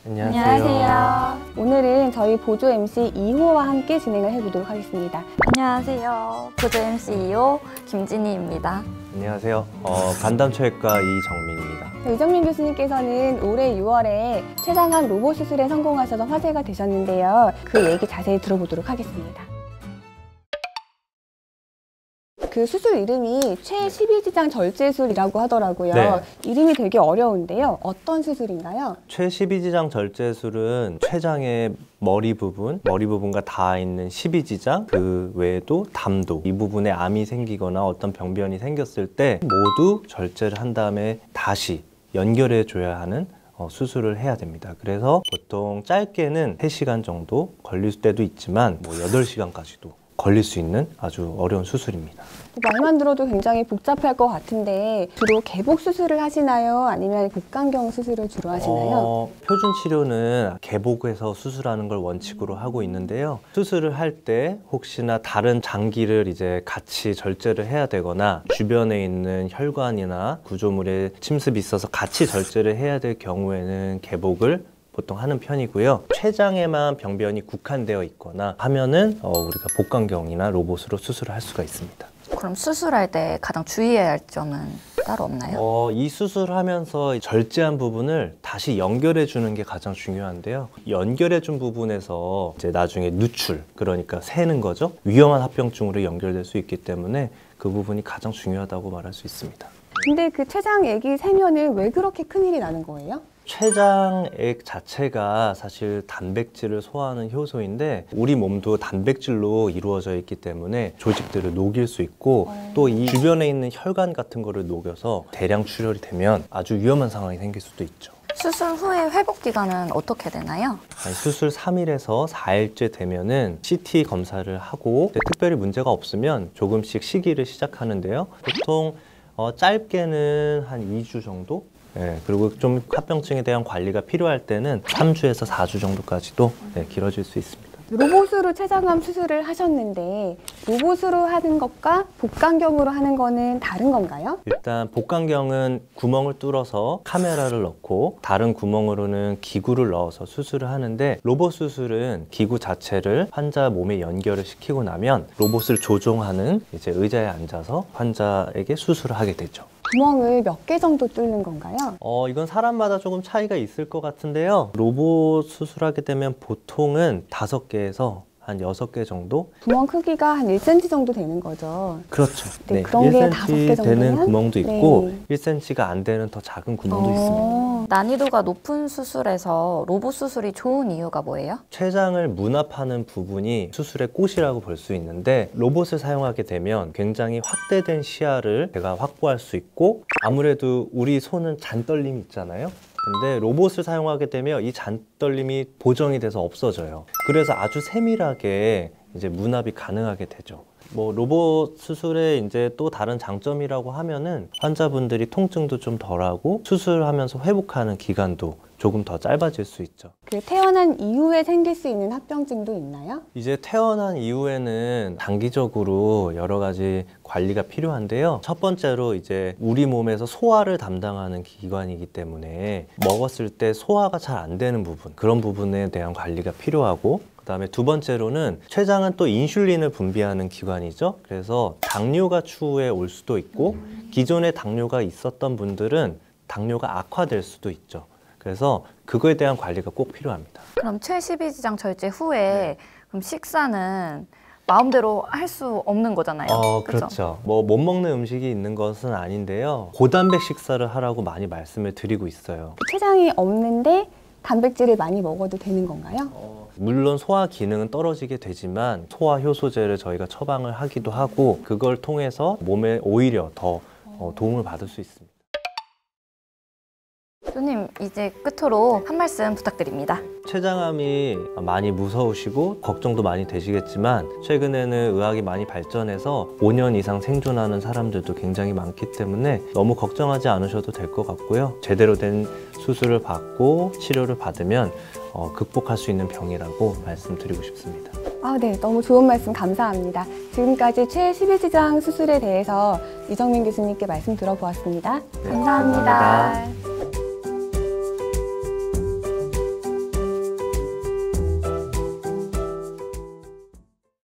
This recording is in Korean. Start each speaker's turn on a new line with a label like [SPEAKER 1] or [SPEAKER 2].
[SPEAKER 1] 안녕하세요.
[SPEAKER 2] 오늘은 저희 보조 MC 2호와 함께 진행을 해보도록 하겠습니다.
[SPEAKER 1] 안녕하세요. 보조 MC 2호 김진희입니다.
[SPEAKER 3] 안녕하세요. 간담체외과 이정민입니다.
[SPEAKER 2] 이정민 교수님께서는 올해 6월에 췌장암 로봇 수술에 성공하셔서 화제가 되셨는데요. 그 얘기 자세히 들어보도록 하겠습니다. 그 수술 이름이 최12지장 절제술이라고 하더라고요.
[SPEAKER 3] 네.
[SPEAKER 2] 이름이 되게 어려운데요. 어떤 수술인가요?
[SPEAKER 3] 최12지장 절제술은 췌장의 머리 부분과 닿아 있는 12지장, 그 외에도 담도, 이 부분에 암이 생기거나 어떤 병변이 생겼을 때 모두 절제를 한 다음에 다시 연결해 줘야 하는 수술을 해야 됩니다. 그래서 보통 짧게는 3시간 정도 걸릴 때도 있지만 8시간까지도 걸릴 수 있는 아주 어려운 수술입니다.
[SPEAKER 2] 말만 들어도 굉장히 복잡할 것 같은데 주로 개복 수술을 하시나요? 아니면 복강경 수술을 주로 하시나요?
[SPEAKER 3] 표준 치료는 개복해서 수술하는 걸 원칙으로 하고 있는데요. 수술을 할 때 혹시나 다른 장기를 이제 같이 절제를 해야 되거나 주변에 있는 혈관이나 구조물에 침습이 있어서 같이 절제를 해야 될 경우에는 개복을 보통 하는 편이고요. 췌장에만 병변이 국한되어 있거나 하면은 우리가 복강경이나 로봇으로 수술을 할 수가 있습니다.
[SPEAKER 1] 그럼 수술할 때 가장 주의해야 할 점은 따로 없나요?
[SPEAKER 3] 이 수술을 하면서 절제한 부분을 다시 연결해 주는 게 가장 중요한데요. 연결해 준 부분에서 이제 나중에 누출, 그러니까 새는 거죠. 위험한 합병증으로 연결될 수 있기 때문에 그 부분이 가장 중요하다고 말할 수 있습니다.
[SPEAKER 2] 근데 그 췌장액이 새면은 왜 그렇게 큰일이 나는 거예요?
[SPEAKER 3] 췌장액 자체가 사실 단백질을 소화하는 효소인데 우리 몸도 단백질로 이루어져 있기 때문에 조직들을 녹일 수 있고 또 이 주변에 있는 혈관 같은 거를 녹여서 대량 출혈이 되면 아주 위험한 상황이 생길 수도 있죠.
[SPEAKER 1] 수술 후에 회복 기간은 어떻게 되나요?
[SPEAKER 3] 수술 3일에서 4일째 되면은 CT 검사를 하고 특별히 문제가 없으면 조금씩 시기를 시작하는데요. 보통 짧게는 한 2주 정도? 그리고 좀 합병증에 대한 관리가 필요할 때는 3주에서 4주 정도까지도 길어질 수 있습니다.
[SPEAKER 2] 로봇으로 췌장암 수술을 하셨는데 로봇으로 하는 것과 복강경으로 하는 거는 다른 건가요?
[SPEAKER 3] 일단 복강경은 구멍을 뚫어서 카메라를 넣고 다른 구멍으로는 기구를 넣어서 수술을 하는데 로봇 수술은 기구 자체를 환자 몸에 연결을 시키고 나면 로봇을 조종하는 이제 의자에 앉아서 환자에게 수술을 하게 되죠.
[SPEAKER 2] 구멍을 몇 개 정도 뚫는 건가요?
[SPEAKER 3] 이건 사람마다 조금 차이가 있을 것 같은데요. 로봇 수술하게 되면 보통은 5개에서 한 6개 정도?
[SPEAKER 2] 구멍 크기가 한 1cm 정도 되는 거죠?
[SPEAKER 3] 그렇죠.
[SPEAKER 2] 네, 그런 게 5개
[SPEAKER 3] 1cm 되는 구멍도 있고
[SPEAKER 2] 네.
[SPEAKER 3] 1cm가 안 되는 더 작은 구멍도 있습니다.
[SPEAKER 1] 난이도가 높은 수술에서 로봇 수술이 좋은 이유가 뭐예요?
[SPEAKER 3] 췌장을 문합하는 부분이 수술의 꽃이라고 볼 수 있는데 로봇을 사용하게 되면 굉장히 확대된 시야를 제가 확보할 수 있고 아무래도 우리 손은 잔떨림이 있잖아요. 근데 로봇을 사용하게 되면 이 잔떨림이 보정이 돼서 없어져요. 그래서 아주 세밀하게 이제 문합이 가능하게 되죠. 로봇 수술의 이제 또 다른 장점이라고 하면은 환자분들이 통증도 좀 덜하고 수술하면서 회복하는 기간도 조금 더 짧아질 수 있죠.
[SPEAKER 2] 그 태어난 이후에 생길 수 있는 합병증도 있나요?
[SPEAKER 3] 이제 태어난 이후에는 장기적으로 여러 가지 관리가 필요한데요. 첫 번째로 이제 우리 몸에서 소화를 담당하는 기관이기 때문에 먹었을 때 소화가 잘 안 되는 부분, 그런 부분에 대한 관리가 필요하고 그다음에 두 번째로는 췌장은 또 인슐린을 분비하는 기관이죠. 그래서 당뇨가 추후에 올 수도 있고 기존에 당뇨가 있었던 분들은 당뇨가 악화될 수도 있죠. 그래서 그거에 대한 관리가 꼭 필요합니다.
[SPEAKER 1] 그럼 최12지장 절제 후에 그럼 식사는 마음대로 할 수 없는 거잖아요.
[SPEAKER 3] 그렇죠. 못 먹는 음식이 있는 것은 아닌데요. 고단백 식사를 하라고 많이 말씀을 드리고 있어요.
[SPEAKER 2] 췌장이 없는데 단백질을 많이 먹어도 되는 건가요?
[SPEAKER 3] 물론 소화 기능은 떨어지게 되지만 소화 효소제를 저희가 처방을 하기도 하고 그걸 통해서 몸에 오히려 더 도움을 받을 수 있습니다.
[SPEAKER 1] 교수님, 이제 끝으로 한 말씀 부탁드립니다.
[SPEAKER 3] 췌장암이 많이 무서우시고 걱정도 많이 되시겠지만 최근에는 의학이 많이 발전해서 5년 이상 생존하는 사람들도 굉장히 많기 때문에 너무 걱정하지 않으셔도 될 것 같고요. 제대로 된 수술을 받고 치료를 받으면 극복할 수 있는 병이라고 말씀드리고 싶습니다.
[SPEAKER 2] 네, 너무 좋은 말씀 감사합니다. 지금까지 최12지장 수술에 대해서 이정민 교수님께 말씀 들어보았습니다.
[SPEAKER 3] 네,
[SPEAKER 2] 감사합니다.